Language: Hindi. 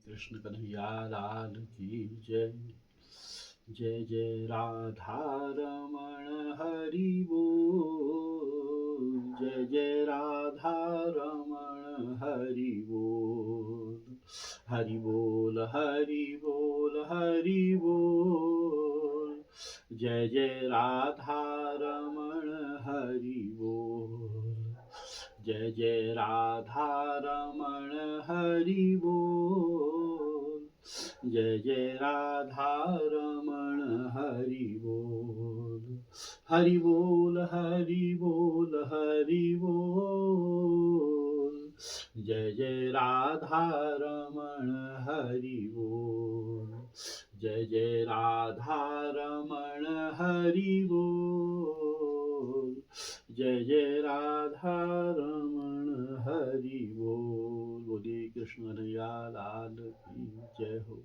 कृष्ण कन्हैया लाल की जय। जय जय राधा रमण हरि बोल। जय जय राधा रमण हरि बोल। हरि बोल हरि बोल हरि बोल। जय जय राधा रमण हरि बोल। जय जय राधा रमण हरि बोल। जय जय राधा रमण हरि बोल। हरि बोल हरि बोल हरि बोल। जय जय राधा रमण हरि बोल। जय जय राधा रमण हरि बोल। जय जय राधा रमण हरि बोल। बोलिए कृष्ण कन्हैया लाल की जय हो।